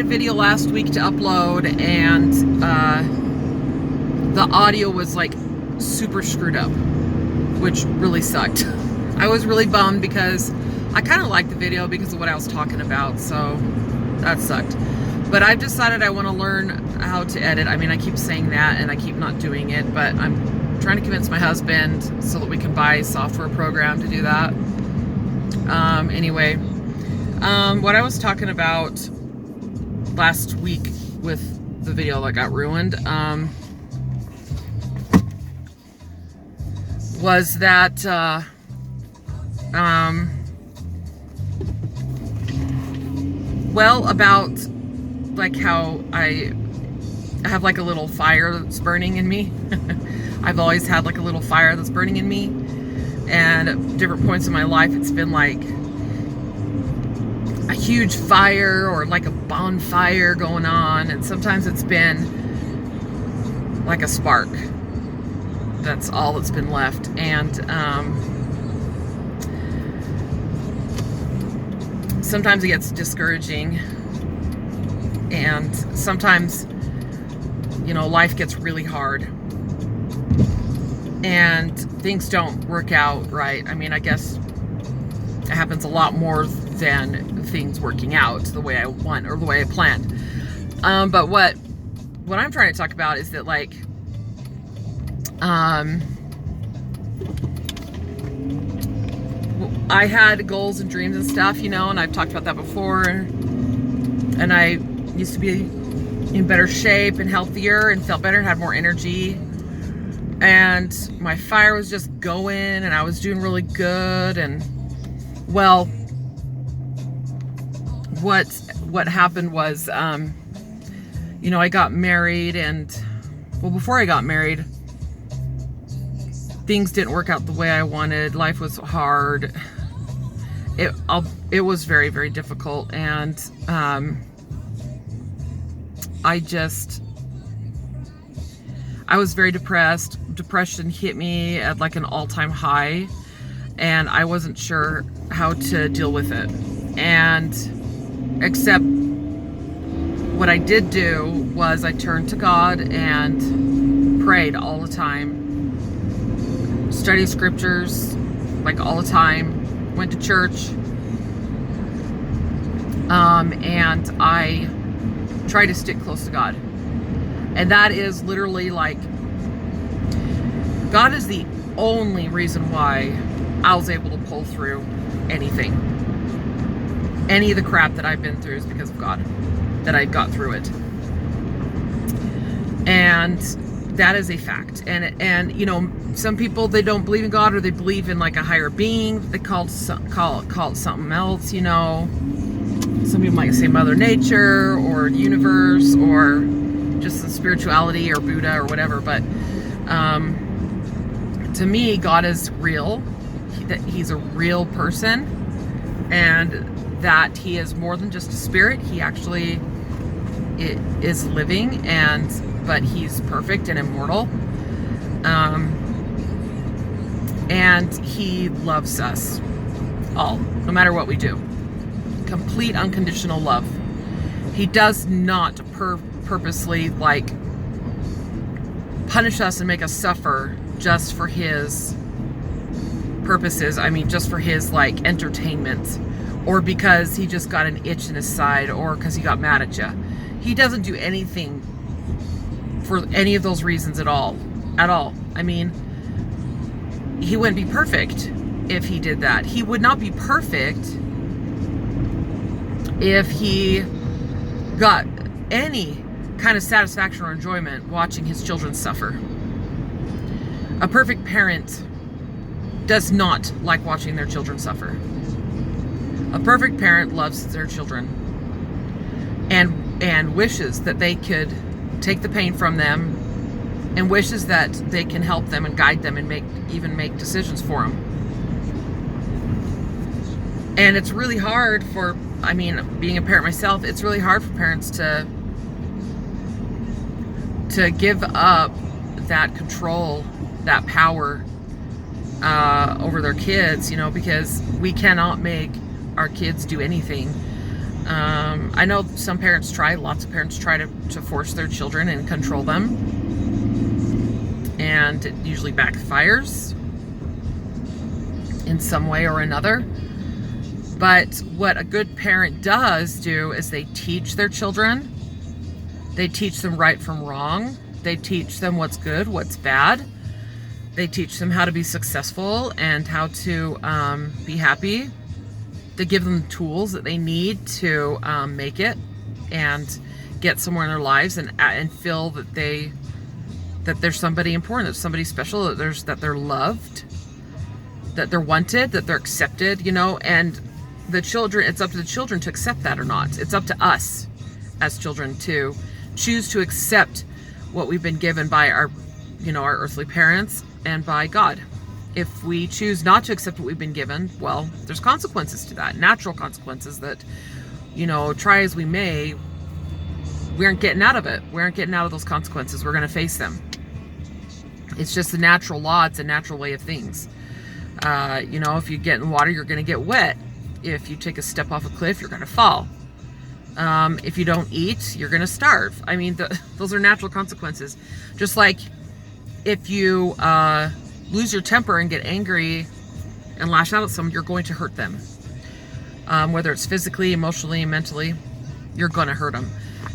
video last week to upload, and the audio was like super screwed up, which really sucked. I was really bummed because I kind of liked the video because of what I was talking about, so that sucked. But I've decided I want to learn how to edit. I mean, I keep saying that and I keep not doing it, but I'm trying to convince my husband so that we can buy a software program to do that. Anyway, what I was talking about last week with the video that got ruined was that well, about like how I have like a little fire that's burning in me. I've always had like a little fire that's burning in me, and at different points in my life it's been like a huge fire or like a bonfire going on, and sometimes it's been like a spark. That's all that's been left. And sometimes it gets discouraging, and sometimes, you know, life gets really hard and things don't work out right. I mean, I guess it happens a lot more than things working out the way I want or the way I planned. But what I'm trying to talk about is that, like, I had goals and dreams and stuff, you know, and I've talked about that before, and I used to be in better shape and healthier and felt better and had more energy, and my fire was just going and I was doing really good. And well, what happened was, you know, I got married, and well, before I got married, things didn't work out the way I wanted. Life was hard. It was very, very difficult, and I was very depressed. Depression hit me at like an all-time high, and I wasn't sure how to deal with it. And except what I did do was I turned to God and prayed all the time, studied scriptures like all the time, went to church, and I tried to stick close to God. And that is literally like, God is the only reason why I was able to pull through anything. Any of the crap that I've been through is because of God, that I got through it. And that is a fact. And you know, some people, they don't believe in God, or they believe in like a higher being. They call it something else, you know. Some people might say Mother Nature or universe or just the spirituality or Buddha or whatever. But to me, God is real. He's a real person, and that he is more than just a spirit. He actually is living, but he's perfect and immortal. And he loves us all, no matter what we do. Complete unconditional love. He does not purposely like punish us and make us suffer just for his purposes. I mean, just for his like entertainment, or because he just got an itch in his side, or because he got mad at you. He doesn't do anything for any of those reasons at all. I mean, he wouldn't be perfect if he did that. He would not be perfect if he got any kind of satisfaction or enjoyment watching his children suffer. A perfect parent does not like watching their children suffer. A perfect parent loves their children and wishes that they could take the pain from them, and wishes that they can help them and guide them and make decisions for them. And it's really hard for, I mean, being a parent myself, it's really hard for parents to give up that control, that power over their kids, you know, because we cannot make our kids do anything. I know some parents try, lots of parents try to force their children and control them, and it usually backfires in some way or another. But what a good parent does do is they teach their children. They teach them right from wrong. They teach them what's good, what's bad. They teach them how to be successful and how to be happy. They give them the tools that they need to make it and get somewhere in their lives and feel that they're somebody important, that somebody special, that they're loved, that they're wanted, that they're accepted, you know. And the children, it's up to the children to accept that or not. It's up to us as children to choose to accept what we've been given by our earthly parents and by God. If we choose not to accept what we've been given, well, there's consequences to that, natural consequences that, try as we may, we aren't getting out of it. We aren't getting out of those consequences. We're going to face them. It's just a natural law. It's a natural way of things. If you get in water, you're going to get wet. If you take a step off a cliff, you're going to fall. If you don't eat, you're going to starve. I mean, those are natural consequences. Just like if you lose your temper and get angry and lash out at someone, you're going to hurt them. Whether it's physically, emotionally, mentally, you're going to hurt them.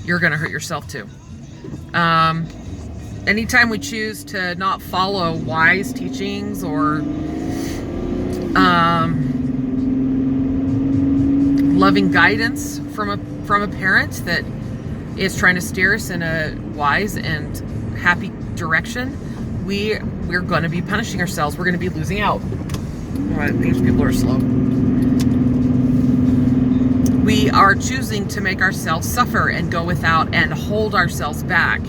You're going to hurt yourself too. Anytime we choose to not follow wise teachings or loving guidance from a parent that is trying to steer us in a wise and happy direction, we're going to be punishing ourselves. We're going to be losing out. These people are slow. We are choosing to make ourselves suffer and go without and hold ourselves back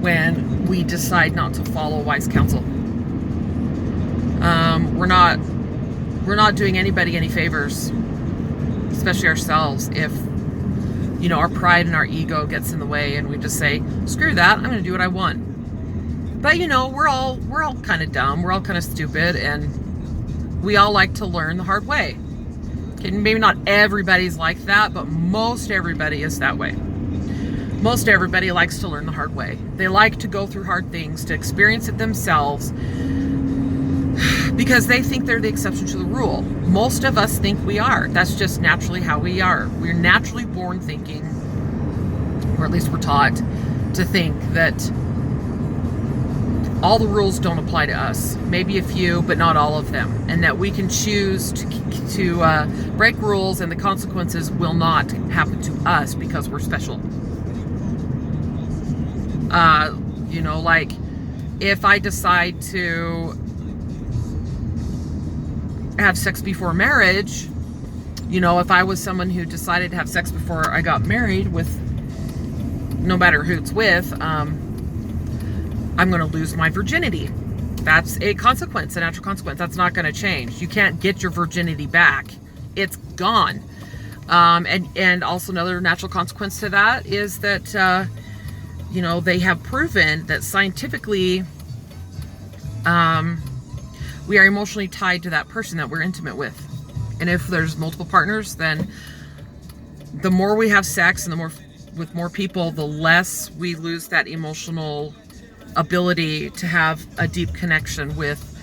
when we decide not to follow wise counsel. We're not doing anybody any favors, especially ourselves, if our pride and our ego gets in the way and we just say, screw that, I'm going to do what I want. But we're all kind of dumb, we're all kind of stupid, and we all like to learn the hard way. Okay, maybe not everybody's like that, but most everybody is that way. Most everybody likes to learn the hard way. They like to go through hard things, to experience it themselves, because they think they're the exception to the rule. Most of us think we are. That's just naturally how we are. We're naturally born thinking, or at least we're taught to think that all the rules don't apply to us. Maybe a few, but not all of them. And that we can choose to break rules and the consequences will not happen to us because we're special. Like if I decide to have sex before marriage, if I was someone who decided to have sex before I got married, with no matter who it's with, I'm going to lose my virginity. That's a consequence, a natural consequence. That's not going to change. You can't get your virginity back. It's gone. And also another natural consequence to that is that, they have proven that scientifically, we are emotionally tied to that person that we're intimate with. And if there's multiple partners, then the more we have sex and with more people, the less we lose that emotional ability to have a deep connection with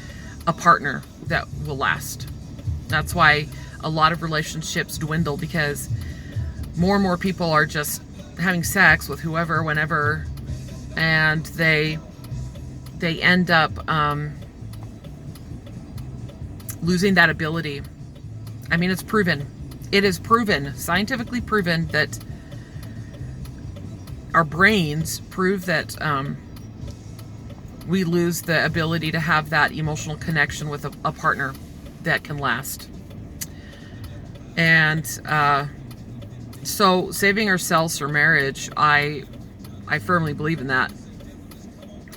a partner that will last. That's why a lot of relationships dwindle, because more and more people are just having sex with whoever, whenever, and they end up losing that ability. I mean, it's proven. It is proven, scientifically proven, that our brains prove that we lose the ability to have that emotional connection with a partner that can last. And so saving ourselves for marriage, I firmly believe in that,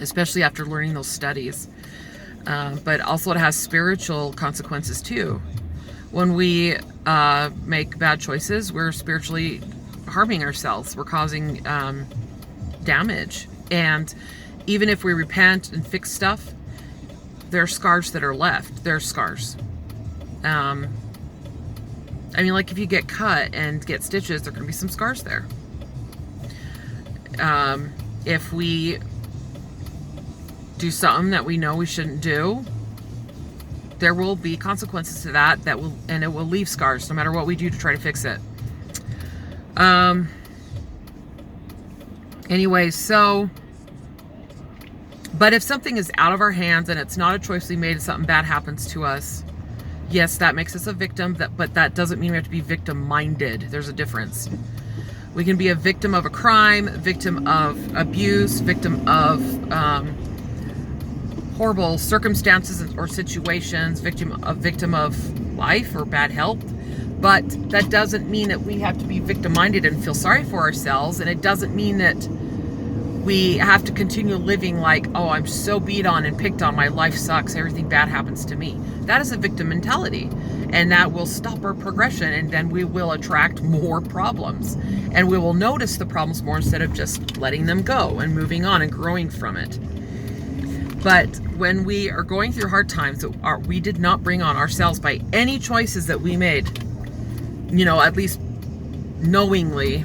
especially after learning those studies. But also it has spiritual consequences too. When we make bad choices, we're spiritually harming ourselves. We're causing damage. And even if we repent and fix stuff, there are scars that are left. There are scars. I mean, like if you get cut and get stitches, there are going to be some scars there. If we do something that we know we shouldn't do, there will be consequences to that, and it will leave scars no matter what we do to try to fix it. Anyway, so, but if something is out of our hands and it's not a choice we made and something bad happens to us, yes, that makes us a victim, but that doesn't mean we have to be victim-minded. There's a difference. We can be a victim of a crime, victim of abuse, victim of horrible circumstances or situations, victim of life or bad health. But that doesn't mean that we have to be victim-minded and feel sorry for ourselves. And it doesn't mean that we have to continue living like, oh, I'm so beat on and picked on, my life sucks, everything bad happens to me. That is a victim mentality. And that will stop our progression, and then we will attract more problems. And we will notice the problems more instead of just letting them go and moving on and growing from it. But when we are going through hard times that we did not bring on ourselves by any choices that we made, you know, at least knowingly,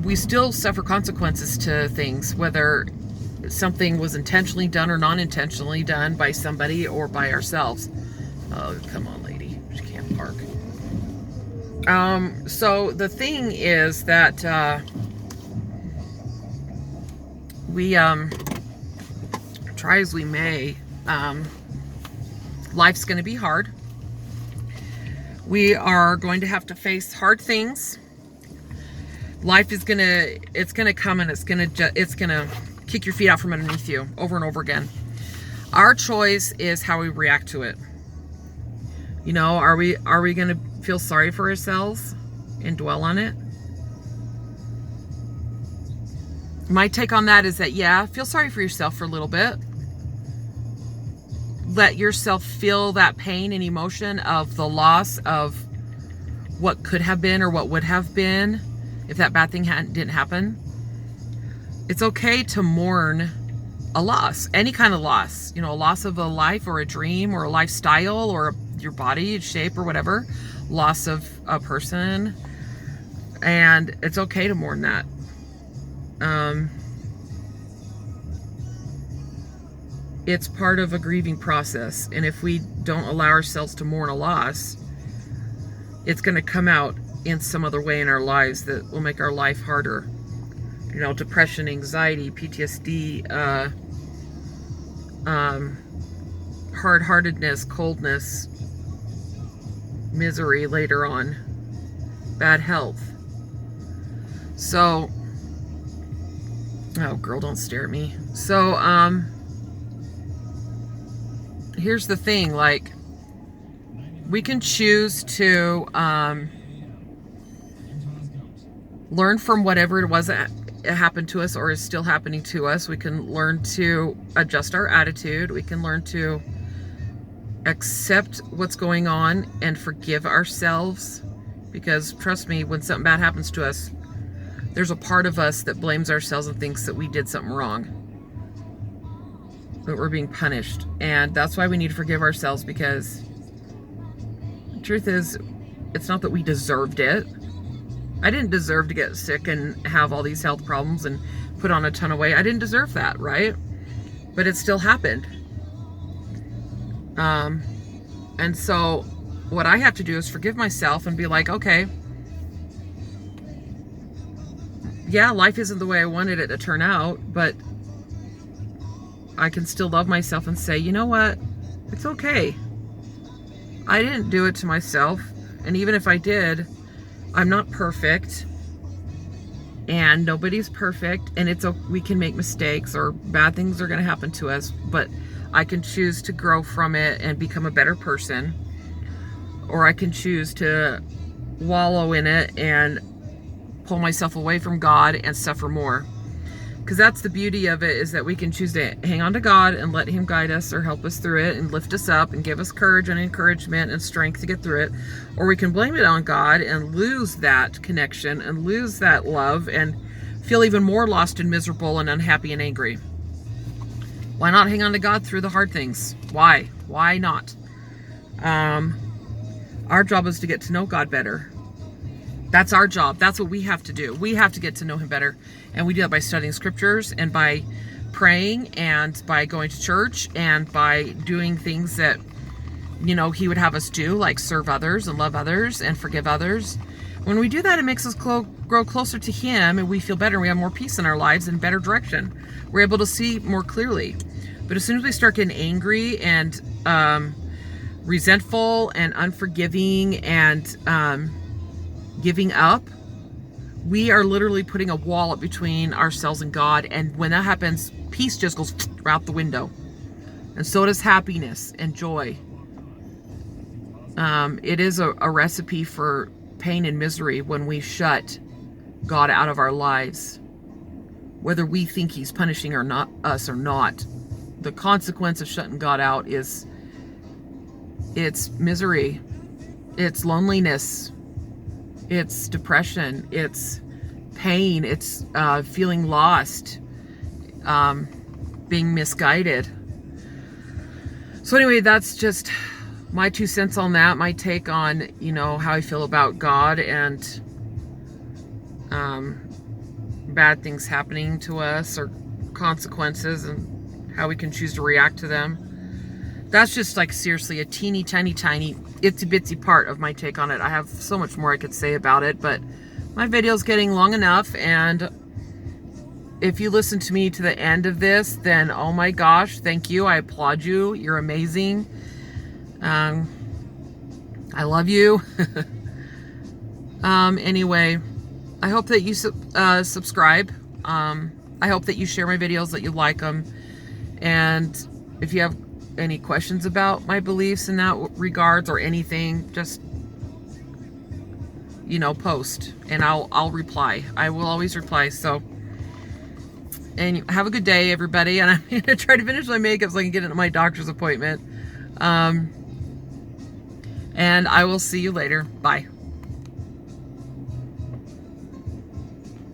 we still suffer consequences to things, whether something was intentionally done or non-intentionally done by somebody or by ourselves. Oh, come on, lady. She can't park. So the thing is that we try as we may, life's going to be hard. We are going to have to face hard things. Life is it's gonna come, and it's gonna kick your feet out from underneath you over and over again. Our choice is how we react to it. You know, are we gonna feel sorry for ourselves and dwell on it? My take on that is that, yeah, feel sorry for yourself for a little bit. Let yourself feel that pain and emotion of the loss of what could have been or what would have been if that bad thing didn't happen. It's okay to mourn a loss, any kind of loss, you know, a loss of a life or a dream or a lifestyle or your body shape or whatever, loss of a person. And it's okay to mourn that. It's part of a grieving process. And if we don't allow ourselves to mourn a loss, it's going to come out in some other way in our lives that will make our life harder. You know, depression, anxiety, PTSD, hard-heartedness, coldness, misery later on, bad health. So, oh girl, don't stare at me. So, here's the thing, like, we can choose to learn from whatever it was that happened to us or is still happening to us. We can learn to adjust our attitude. We can learn to accept what's going on and forgive ourselves. Because trust me, when something bad happens to us, there's a part of us that blames ourselves and thinks that we did something wrong, that we're being punished. And that's why we need to forgive ourselves, because the truth is, it's not that we deserved it. I didn't deserve to get sick and have all these health problems and put on a ton of weight. I didn't deserve that, right? But it still happened. And so what I have to do is forgive myself and be like, okay, yeah, life isn't the way I wanted it to turn out, but I can still love myself and say, you know what? It's okay. I didn't do it to myself. And even if I did, I'm not perfect, and nobody's perfect, and we can make mistakes, or bad things are going to happen to us, but I can choose to grow from it and become a better person, or I can choose to wallow in it and pull myself away from God and suffer more. Because that's the beauty of it, is that we can choose to hang on to God and let Him guide us or help us through it and lift us up and give us courage and encouragement and strength to get through it. Or we can blame it on God and lose that connection and lose that love and feel even more lost and miserable and unhappy and angry. Why not hang on to God through the hard things? Why? Why not? Our job is to get to know God better. That's our job. That's what we have to do. We have to get to know him better. And we do that by studying scriptures and by praying and by going to church and by doing things that, he would have us do, like serve others and love others and forgive others. When we do that, it makes us grow closer to him, and we feel better. We have more peace in our lives and better direction. We're able to see more clearly. But as soon as we start getting angry and resentful and unforgiving and giving up, we are literally putting a wall up between ourselves and God. And when that happens, peace just goes out the window. And so does happiness and joy. It is a recipe for pain and misery when we shut God out of our lives. Whether we think he's punishing us or not. The consequence of shutting God out is it's misery. It's loneliness. It's depression. It's pain. It's feeling lost. Being misguided. So anyway, that's just my 2 cents on that. My take on, how I feel about God and bad things happening to us or consequences and how we can choose to react to them. That's just like seriously a teeny tiny itsy bitsy part of my take on it. I have so much more I could say about it, but my video's getting long enough, and if you listen to me to the end of this, then oh my gosh, thank you. I applaud you. You're amazing. I love you. Anyway, I hope that you subscribe. I hope that you share my videos, that you like them. And if you have any questions about my beliefs in that regards or anything, just, post and I'll reply. I will always reply. So, and have a good day, everybody. And I'm going to try to finish my makeup so I can get into my doctor's appointment. And I will see you later. Bye.